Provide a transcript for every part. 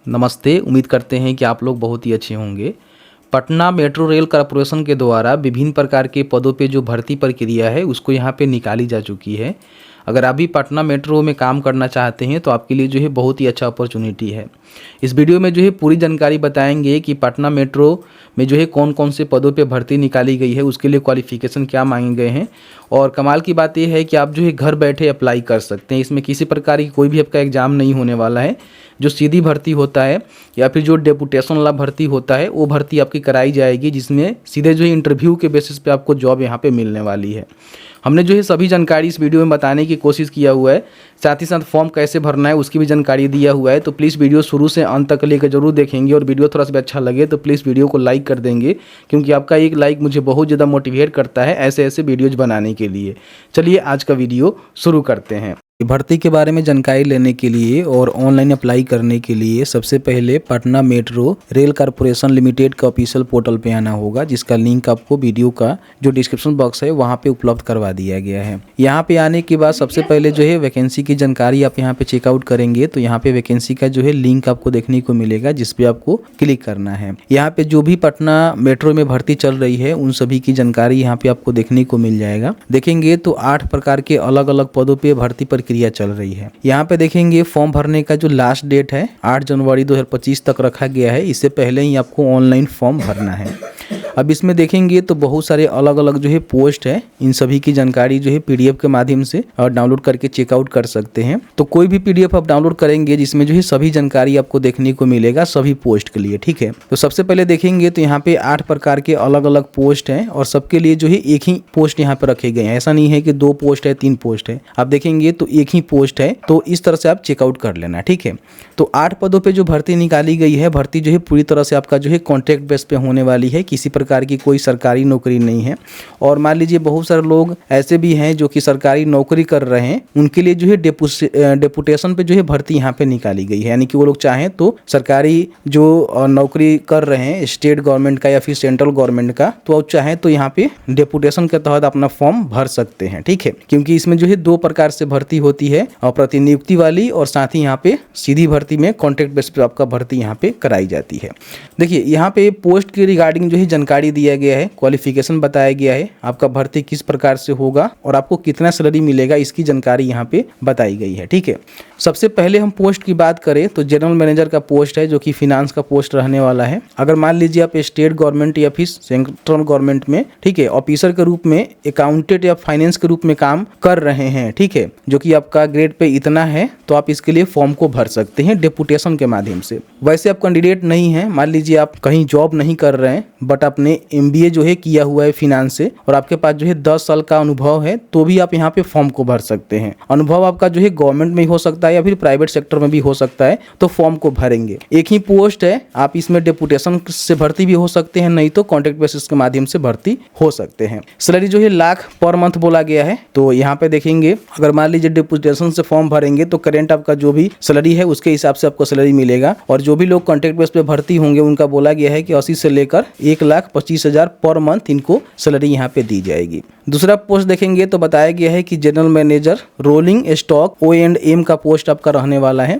नमस्ते। उम्मीद करते हैं कि आप लोग बहुत ही अच्छे होंगे। पटना मेट्रो रेल कॉरपोरेशन के द्वारा विभिन्न प्रकार के पदों पे जो भर्ती प्रक्रिया है उसको यहाँ पे निकाली जा चुकी है। अगर आप भी पटना मेट्रो में काम करना चाहते हैं तो आपके लिए जो है बहुत ही अच्छा अपॉर्चुनिटी है। इस वीडियो में जो है पूरी जानकारी बताएंगे कि पटना मेट्रो में जो है कौन कौन से पदों पे भर्ती निकाली गई है, उसके लिए क्वालिफ़िकेशन क्या मांगे गए हैं। और कमाल की बात यह है कि आप जो है घर बैठे अप्लाई कर सकते हैं। इसमें किसी प्रकार की कोई भी आपका एग्ज़ाम नहीं होने वाला है। जो सीधी भर्ती होता है या फिर जो डेपुटेशन वाला भर्ती होता है वो भर्ती आपकी कराई जाएगी, जिसमें सीधे जो है इंटरव्यू के बेसिस पे आपको जॉब यहाँ पे मिलने वाली है। हमने जो है सभी जानकारी इस वीडियो में बताने की कोशिश किया हुआ है, साथ ही साथ फॉर्म कैसे भरना है उसकी भी जानकारी दिया हुआ है। तो प्लीज़ वीडियो शुरू से अंत तक लेकर जरूर देखेंगे और वीडियो थोड़ा सा भी अच्छा लगे तो प्लीज़ वीडियो को लाइक कर देंगे, क्योंकि आपका एक लाइक मुझे बहुत ज़्यादा मोटिवेट करता है ऐसे ऐसे वीडियोज़ बनाने के लिए। चलिए आज का वीडियो शुरू करते हैं। भर्ती के बारे में जानकारी लेने के लिए और ऑनलाइन अप्लाई करने के लिए सबसे पहले Patna metro rail corporation limited का ऑफिशियल पोर्टल पे आना होगा, जिसका लिंक आपको वीडियो का जो डिस्क्रिप्शन बॉक्स है वहाँ पे उपलब्ध करवा दिया गया है। यहाँ पे आने के बाद सबसे पहले जो है वैकेंसी की जानकारी आप यहाँ पे चेकआउट करेंगे तो यहाँ पे वैकेंसी का जो है लिंक आपको देखने को मिलेगा, जिसपे आपको क्लिक करना है। यहाँ पे जो भी पटना मेट्रो में भर्ती चल रही है उन सभी की जानकारी यहाँ पे आपको देखने को मिल जाएगा। देखेंगे तो 8 प्रकार के अलग अलग पदों पे भर्ती प्रक्रिया चल रही है। यहाँ पे देखेंगे फॉर्म भरने का जो लास्ट डेट है 8 जनवरी 2025 तक रखा गया है। इससे पहले ही आपको ऑनलाइन फॉर्म भरना है। अब इसमें देखेंगे तो बहुत सारे अलग अलग जो है पोस्ट है, इन सभी की जानकारी जो है पीडीएफ के माध्यम से डाउनलोड करके चेकआउट कर सकते हैं। तो कोई भी पीडीएफ आप डाउनलोड करेंगे जिसमें जो है सभी जानकारी आपको देखने को मिलेगा सभी पोस्ट के लिए, ठीक है। तो सबसे पहले देखेंगे तो यहाँ पे 8 प्रकार के अलग अलग पोस्ट हैं और सबके लिए जो है एक ही पोस्ट यहाँ पे रखे गए हैं। ऐसा नहीं है कि 2 पोस्ट है 3 पोस्ट है, आप देखेंगे तो एक ही पोस्ट है। तो इस तरह से आप चेकआउट कर लेना, ठीक है। तो 8 पदों पे जो भर्ती निकाली गई है, भर्ती जो है पूरी तरह से आपका जो है कॉन्ट्रैक्ट बेस पे होने वाली है, किसी प्रकार की कोई सरकारी नौकरी नहीं है। और मान लीजिए बहुत सारे लोग ऐसे भी हैं जो कि सरकारी नौकरी कर रहे हैं, उनके लिए जो है डेपुटेशन पे जो है भर्ती यहाँ पे निकाली गई है। यानी कि वो लोग चाहें तो सरकारी जो नौकरी कर रहे हैं स्टेट गवर्नमेंट का या फिर सेंट्रल गवर्नमेंट का, तो आप चाहें तो यहाँ पे डेपुटेशन के तहत अपना फॉर्म भर सकते हैं, ठीक है। क्योंकि इसमें जो है 2 प्रकार से भर्ती होती है, और प्रतिनियुक्ति वाली और साथ ही यहाँ पे सीधी भर्ती में कॉन्ट्रैक्ट बेस पे आपका भर्ती यहाँ पे कराई जाती है। देखिए यहाँ पे पोस्ट के रिगार्डिंग जो है जानकारी दिया गया है, क्वालिफिकेशन बताया गया है, आपका भर्ती किस प्रकार से होगा और आपको कितना सैलरी मिलेगा इसकी जानकारी यहाँ पे बताई गई है, ठीक है। सबसे पहले हम पोस्ट की बात करें तो जनरल मैनेजर का पोस्ट है, जो कि फिनांस का पोस्ट रहने वाला है। अगर मान लीजिए आप स्टेट गवर्नमेंट या फिर सेंट्रल गवर्नमेंट में, ठीक है, ऑफिसर के रूप में, अकाउंटेंट या फाइनेंस के रूप में काम कर रहे हैं, ठीक है, जो कि आपका ग्रेड पे इतना है, तो आप इसके लिए फॉर्म को भर सकते हैं डेपुटेशन के माध्यम से। वैसे आप कैंडिडेट नहीं है, मान लीजिए आप कहीं जॉब नहीं कर रहे हैं बट आपने MBA जो है किया हुआ है फिनांस से और आपके पास जो है 10 साल का अनुभव है, तो भी आप यहाँ पे फॉर्म को भर सकते हैं। अनुभव आपका जो है गवर्नमेंट में हो सकता है या फिर प्राइवेट सेक्टर में भी हो सकता है, तो फॉर्म को भरेंगे। एक ही पोस्ट है, आप इसमें डेपुटेशन से भर्ती भी हो सकते हैं, नहीं तो कॉन्ट्रैक्ट बेसिस के माध्यम से भर्ती हो सकते हैं। सैलरी जो है लाख पर मंथ बोला गया है। तो यहाँ पे देखेंगे अगर मान लीजिए डेपुटेशन से फॉर्म भरेंगे तो करेंट आपका जो भी सैलरी है उसके हिसाब से आपको सैलरी मिलेगा। और जो भी लोग कॉन्ट्रैक्ट बेस पे भर्ती होंगे उनका बोला गया है कि 80 से लेकर 1,25,000 पर मंथ इनको सैलरी यहाँ पे दी जाएगी। दूसरा पोस्ट देखेंगे तो बताया गया है कि general manager rolling stock O&M का पोस्ट आपका रहने वाला है।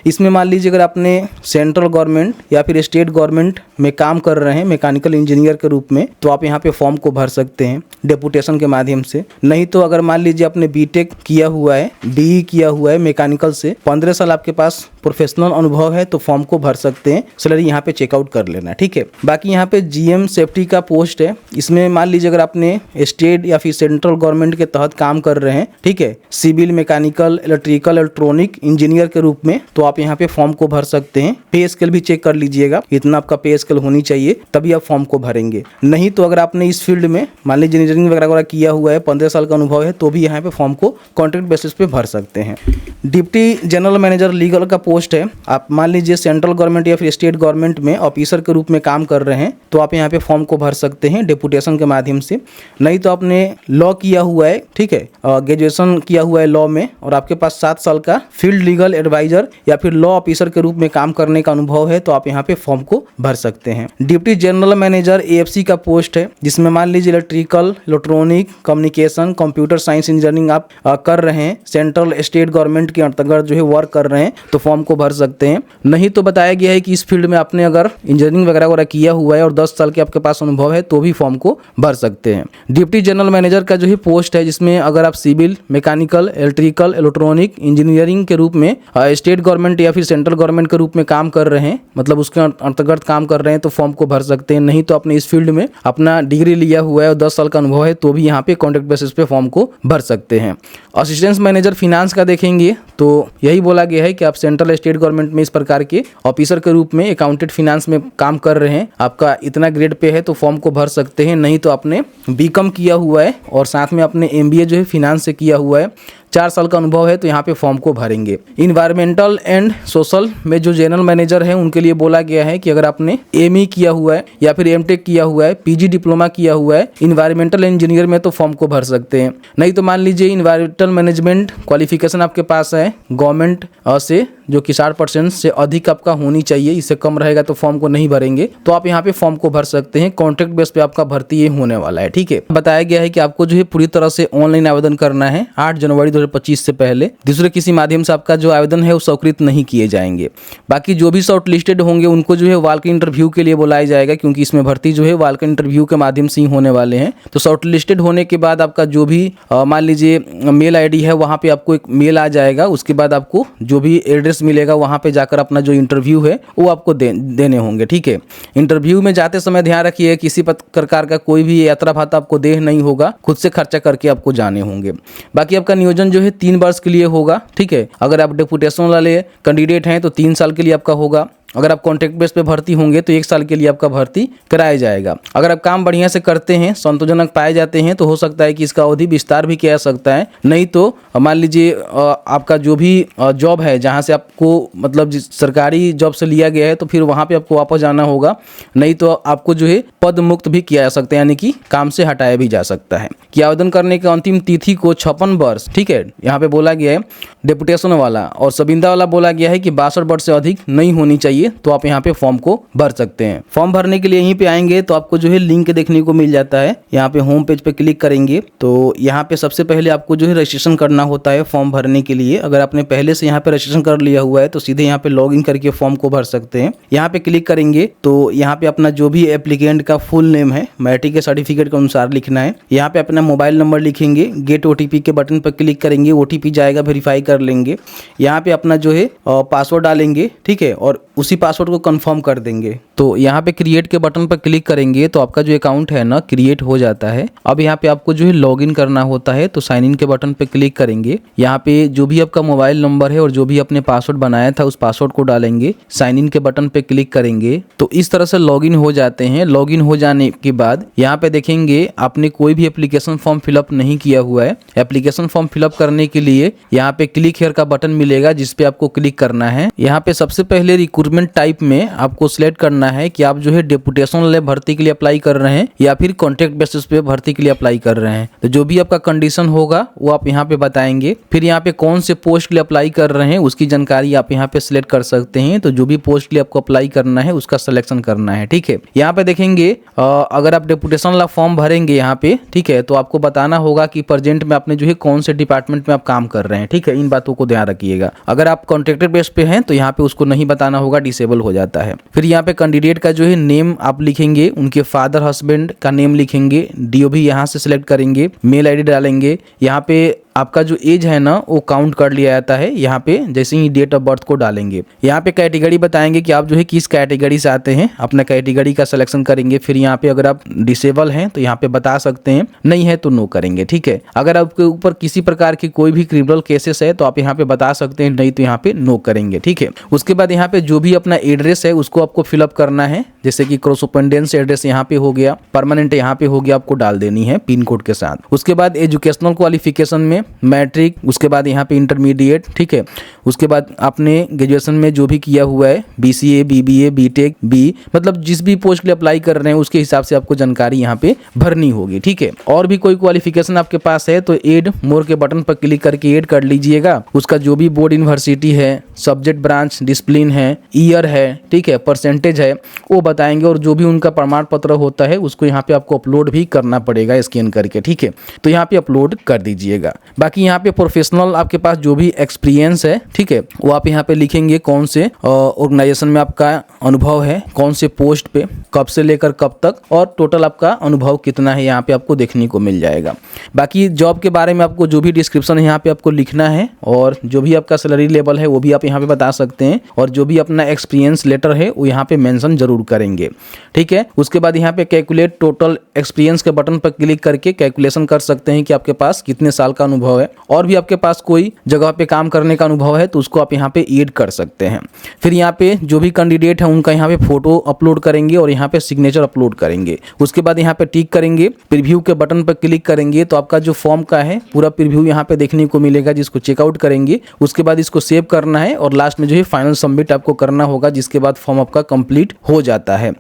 इसमें मान लीजिए अगर आपने सेंट्रल गवर्नमेंट या फिर स्टेट गवर्नमेंट में काम कर रहे हैं मैकेनिकल इंजीनियर के रूप में, तो आप यहाँ पे फॉर्म को भर सकते हैं डेपुटेशन के माध्यम से। नहीं तो अगर मान लीजिए आपने BTech किया हुआ है, BE किया हुआ है मैकेनिकल से, 15 साल आपके पास प्रोफेशनल अनुभव है, तो फॉर्म को भर सकते हैं। सैलरी यहाँ पे चेकआउट कर लेना, ठीक है। बाकी यहाँ पे GM सेफ्टी का पोस्ट है। इसमें मान लीजिए अगर आपने स्टेट या फिर सेंट्रल गवर्नमेंट के तहत काम कर रहे हैं, ठीक है, civil, mechanical, electrical, electronic engineer के रूप में, तो आप यहाँ पे फॉर्म को भर सकते हैं। पे स्केल भी चेक कर लीजिएगा, इतना आपका पे स्केल होनी चाहिए तभी आप फॉर्म को भरेंगे। नहीं तो अगर आपने इस फील्ड में मान लीजिए इंजीनियरिंग वगैरह किया हुआ है, 15 साल का अनुभव है, तो भी यहाँ पे फॉर्म को कॉन्ट्रैक्ट बेसिस पे भर सकते हैं। डिप्टी जनरल मैनेजर लीगल का पोस्ट है। आप मान लीजिए सेंट्रल गवर्नमेंट या फिर स्टेट गवर्नमेंट में ऑफिसर के रूप में काम कर रहे हैं, तो आप यहाँ पे फॉर्म को भर सकते हैं डेपुटेशन के माध्यम से। नहीं तो आपने लॉ किया हुआ है, ठीक है, ग्रेजुएशन किया हुआ है लॉ में, और आपके पास 7 साल का फील्ड लीगल एडवाइजर या फिर लॉ ऑफिसर के रूप में काम करने का अनुभव है, तो आप यहाँ पे फॉर्म को भर सकते हैं। डिप्टी जनरल मैनेजर AFC का पोस्ट है, जिसमें मान लीजिए electrical, electronic, communication, computer science engineering आप कर रहे हैं, सेंट्रल स्टेट गवर्नमेंट के अंतर्गत जो है वर्क कर रहे हैं, तो फॉर्म को भर सकते हैं। नहीं तो बताया गया है कि इस फील्ड में आपने अगर इंजीनियरिंग वगैरह किया हुआ है और 10 साल के आपके पास अनुभव है, तो भी फॉर्म को भर सकते हैं। डिप्टी जनरल मैनेजर का जो है पोस्ट है, जिसमें अगर आप civil, mechanical, electrical, electronic engineering के रूप में स्टेट गवर्नमेंट या फिर सेंट्रल गवर्नमेंट के रूप में काम कर रहे हैं, मतलब उसके अंतर्गत काम कर रहे हैं, तो फॉर्म को भर सकते हैं। नहीं तो आपने इस फील्ड में अपना डिग्री लिया हुआ है और 10 साल का अनुभव है, तो भी यहाँ पे कॉन्ट्रैक्ट बेसिस पे फॉर्म को भर सकते हैं। असिस्टेंट मैनेजर फिनांस का देखेंगे तो यही बोला गया है कि आप सेंट्रल स्टेट गवर्नमेंट में इस प्रकार के ऑफिसर के रूप में अकाउंटेंट फिनांस में काम कर रहे हैं, आपका इतना ग्रेड पे है, तो फॉर्म को भर सकते हैं। नहीं तो आपने बीकॉम किया हुआ है और साथ में आपने MBA जो है फिनांस से किया हुआ है, 4 साल का अनुभव है, तो यहाँ पे फॉर्म को भरेंगे। इन्वायरमेंटल एंड सोशल में जो जनरल मैनेजर है उनके लिए बोला गया है कि अगर आपने ME किया हुआ है या फिर MTech किया हुआ है, PG डिप्लोमा किया हुआ है इन्वायरमेंटल इंजीनियर में, तो फॉर्म को भर सकते हैं। नहीं तो मान लीजिए इन्वायरमेंटल मैनेजमेंट क्वालिफिकेशन आपके पास है गवर्नमेंट से, जो कि 60% से अधिक आपका होनी चाहिए, इससे कम रहेगा तो फॉर्म को नहीं भरेंगे, तो आप यहाँ पे फॉर्म को भर सकते हैं। कॉन्ट्रैक्ट बेस पे आपका भर्ती ये होने वाला है, ठीक है। बताया गया है कि आपको जो है पूरी तरह से ऑनलाइन आवेदन करना है 8 जनवरी 2025 से पहले। दूसरे किसी माध्यम से आपका जो आवेदन है वो स्वीकृत नहीं किए जाएंगे। बाकी जो भी शॉर्ट लिस्टेड होंगे उनको जो है वॉक इन इंटरव्यू के लिए बुलाया जाएगा, क्योंकि इसमें भर्ती जो है वॉक इन इंटरव्यू के माध्यम से ही होने वाले हैं। तो शॉर्ट लिस्टेड होने के बाद आपका जो भी मान लीजिए मेल ID है, वहाँ पे आपको एक मेल आ जाएगा, उसके बाद आपको जो भी एड्रेस मिलेगा वहाँ पे जाकर अपना जो इंटरव्यू है वो आपको देने होंगे, ठीक है। इंटरव्यू में जाते समय ध्यान रखिए किसी प्रकार का कोई भी यात्रा भत्ता आपको देना नहीं होगा, खुद से खर्चा करके आपको जाने होंगे। बाकी आपका नियोजन जो है 3 वर्ष के लिए होगा, ठीक है। अगर आप डेपुटेशन वाले कैंडिडेट हैं तो 3 साल के लिए आपका होगा। अगर आप कॉन्ट्रैक्ट बेस पे भर्ती होंगे तो 1 साल के लिए आपका भर्ती कराया जाएगा। अगर आप काम बढ़िया से करते हैं, संतोषजनक पाए जाते हैं, तो हो सकता है कि इसका अवधि विस्तार भी किया जा सकता है। नहीं तो मान लीजिए आपका जो भी जॉब है, जहां से आपको मतलब सरकारी जॉब से लिया गया है, तो फिर वहां पे आपको वापस जाना होगा। नहीं तो आपको जो है पद मुक्त भी किया जा सकता है, यानी कि काम से हटाया भी जा सकता है। कि आवेदन करने की अंतिम तिथि को 56 वर्ष, ठीक है, यहाँ पे बोला गया है डेपुटेशन वाला, और सबिंदा वाला बोला गया है कि 62 वर्ष से अधिक नहीं होनी चाहिए, तो आप यहाँ पे फॉर्म को भर सकते हैं। फॉर्म भरने के लिए यहीं पे आएंगे तो आपको जो है लिंक देखने को मिल जाता है। यहाँ पे होम पेज पे क्लिक करेंगे तो यहाँ पे सबसे पहले आपको जो है रजिस्ट्रेशन करना होता है फॉर्म भरने के लिए। अगर आपने पहले से यहाँ पे रजिस्ट्रेशन कर लिया हुआ है तो सीधे यहाँ पे लॉगिन करके फॉर्म को भर सकते हैं। यहाँ पे क्लिक करेंगे तो यहाँ पे अपना जो भी एप्लीकेंट का फुल नेम है मैट्रिक के सर्टिफिकेट के अनुसार लिखना है। यहाँ पे अपना मोबाइल नंबर लिखेंगे, गेट OTP के बटन पर क्लिक करेंगे, OTP जाएगा, वेरीफाई कर लेंगे। यहाँ पे अपना जो है पासवर्ड डालेंगे, ठीक है, और उसी पासवर्ड को कंफर्म कर देंगे। तो यहाँ पे क्रिएट के बटन पर क्लिक करेंगे तो आपका जो अकाउंट है ना क्रिएट हो जाता है। अब यहाँ पे आपको जो है लॉगिन करना होता है, तो साइन इन के बटन पे क्लिक करेंगे। यहाँ पे जो भी आपका मोबाइल नंबर है और जो भी आपने पासवर्ड बनाया था उस पासवर्ड को डालेंगे, साइन इन के बटन पे क्लिक करेंगे तो इस तरह से लॉगिन हो जाते हैं। लॉगिन हो जाने के बाद यहाँ पे देखेंगे आपने कोई भी एप्लीकेशन फॉर्म फिलअप नहीं किया हुआ है। एप्लीकेशन फॉर्म फिलअप करने के लिए यहाँ पे क्लिक हियर का बटन मिलेगा, जिसपे आपको क्लिक करना है। यहाँ पे सबसे पहले रिक्रूटमेंट टाइप में आपको सिलेक्ट करना है कि आप जो है डेपुटेशन वाले भर्ती के लिए अप्लाई कर रहे हैं या फिर कॉन्ट्रैक्ट बेसिस पे भर्ती के लिए अप्लाई कर रहे हैं। तो जो भी आपका कंडीशन होगा वो आप यहाँ पे बताएंगे। फिर यहाँ पे कौन से पोस्ट के लिए अप्लाई कर रहे हैं उसकी जानकारी आप यहाँ पे सिलेक्ट कर सकते हैं। तो जो भी पोस्ट के लिए आपको अप्लाई करना है उसका सिलेक्शन करना है, ठीक है। यहाँ पे देखेंगे अगर आप डेपुटेशन वाला फॉर्म भरेंगे यहाँ पे, ठीक है, तो आपको बताना होगा कि प्रेजेंट में आपने जो है कौन से डिपार्टमेंट में आप काम कर रहे हैं, ठीक है। इन बातों को ध्यान रखिएगा। अगर आप कॉन्ट्रैक्टर बेस पे हैं तो यहाँ पे उसको नहीं बताना होगा, डिसेबल हो जाता है। फिर यहाँ पे कैंडिडेट का जो है नेम आप लिखेंगे, उनके फादर हस्बैंड का नेम लिखेंगे, DOB यहाँ से सिलेक्ट करेंगे, मेल ID डालेंगे। यहाँ पे आपका जो एज है ना वो काउंट कर लिया जाता है। यहाँ पे जैसे ही डेट ऑफ बर्थ को डालेंगे, यहाँ पे कैटेगरी बताएंगे कि आप जो है किस कैटेगरी से आते हैं, अपना कैटेगरी का सिलेक्शन करेंगे। फिर यहाँ पे अगर आप डिसेबल हैं तो यहाँ पे बता सकते हैं, नहीं है तो नो करेंगे, ठीक है। अगर आपके ऊपर किसी प्रकार की कोई भी क्रिमिनल केसेस है तो आप यहाँ पे बता सकते हैं, नहीं तो यहाँ पे नो करेंगे, ठीक है। उसके बाद यहाँ पे जो भी अपना एड्रेस है उसको आपको फिलअप करना है, जैसे कि कॉरेस्पोंडेंस एड्रेस यहाँ पे हो गया, परमानेंट यहाँ पे हो गया, आपको डाल देनी है पिन कोड के साथ। उसके बाद एजुकेशनल क्वालिफिकेशन में हैं मैट्रिक, उसके बाद यहाँ पे इंटरमीडिएट, ठीक है। उसके बाद आपने ग्रेजुएशन में जो भी किया हुआ है BCA, BBA, BTech, B, मतलब जिस भी पोस्ट के लिए अप्लाई कर रहे हैं उसके हिसाब से आपको जानकारी यहाँ पे भरनी होगी, ठीक है। और भी कोई क्वालिफिकेशन आपके पास है तो ऐड मोर के बटन पर क्लिक करके ऐड कर लीजिएगा। उसका जो भी बोर्ड यूनिवर्सिटी है, सब्जेक्ट ब्रांच, डिसिप्लिन है, ईयर है, ठीक है, परसेंटेज है, वो बताएंगे। और जो भी उनका प्रमाण पत्र होता है उसको यहाँ पे आपको अपलोड भी करना पड़ेगा स्कैन करके, ठीक है। तो यहाँ पे अपलोड कर दीजिएगा। बाकी यहाँ पे प्रोफेशनल आपके पास जो भी एक्सपीरियंस है, ठीक है, वो आप यहाँ पे लिखेंगे कौन से ऑर्गेनाइजेशन में आपका अनुभव है, कौन से पोस्ट पे, कब से लेकर कब तक, और टोटल आपका अनुभव कितना है यहाँ पे आपको देखने को मिल जाएगा। बाकी जॉब के बारे में आपको जो भी डिस्क्रिप्शन है यहाँ पे आपको लिखना है, और जो भी आपका सैलरी लेवल है वो भी आप यहाँ पे बता सकते हैं, और जो भी अपना एक्सपीरियंस लेटर है वो यहाँ पे मेंशन जरूर करेंगे, ठीक है। उसके बाद यहाँ पे कैलकुलेट टोटल एक्सपीरियंस के बटन पर क्लिक करके कैलकुलेशन कर सकते हैं कि आपके पास कितने साल का अनुभव है। और भी आपके पास कोई जगह पे काम करने का अनुभव है तो उसको आप यहाँ पे ऐड कर सकते हैं। फिर यहाँ पे जो भी कैंडिडेट है उनका यहाँ पे फोटो अपलोड करेंगे और यहाँ पे सिग्नेचर अपलोड करेंगे। उसके बाद यहाँ पे टिक करेंगे, प्रीव्यू के बटन पर क्लिक करेंगे तो आपका जो फॉर्म का है पूरा प्रीव्यू यहाँ पे देखने को मिलेगा, जिसको चेकआउट करेंगे। उसके बाद इसको सेव करना है और लास्ट में जो है फाइनल सबमिट आपको करना होगा, जिसके बाद फॉर्म आपका कंप्लीट हो जाता है।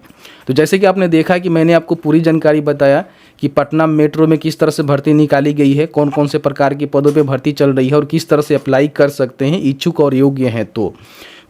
तो जैसे कि आपने देखा कि मैंने आपको पूरी जानकारी बताया कि पटना मेट्रो में किस तरह से भर्ती निकाली गई है, कौन कौन से प्रकार के पदों पे भर्ती चल रही है और किस तरह से अप्लाई कर सकते हैं इच्छुक और योग्य हैं। तो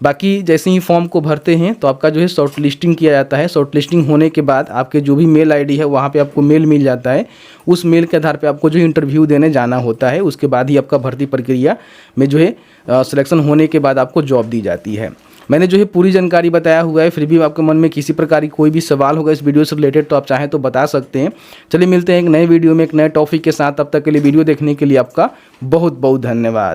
बाकी जैसे ही फॉर्म को भरते हैं तो आपका जो है शॉर्ट लिस्टिंग किया जाता है। शॉर्ट लिस्टिंग होने के बाद आपके जो भी मेल आईडी है वहाँ पे आपको मेल मिल जाता है। उस मेल के आधार पे आपको जो इंटरव्यू देने जाना होता है। उसके बाद ही आपका भर्ती प्रक्रिया में जो है सिलेक्शन होने के बाद आपको जॉब दी जाती है। मैंने जो है पूरी जानकारी बताया हुआ है, फिर भी आपके मन में किसी प्रकार की कोई भी सवाल होगा इस वीडियो से रिलेटेड तो आप चाहें तो बता सकते हैं। चलिए मिलते हैं एक नए वीडियो में एक नए टॉपिक के साथ। तब तक के लिए वीडियो देखने के लिए आपका बहुत बहुत धन्यवाद।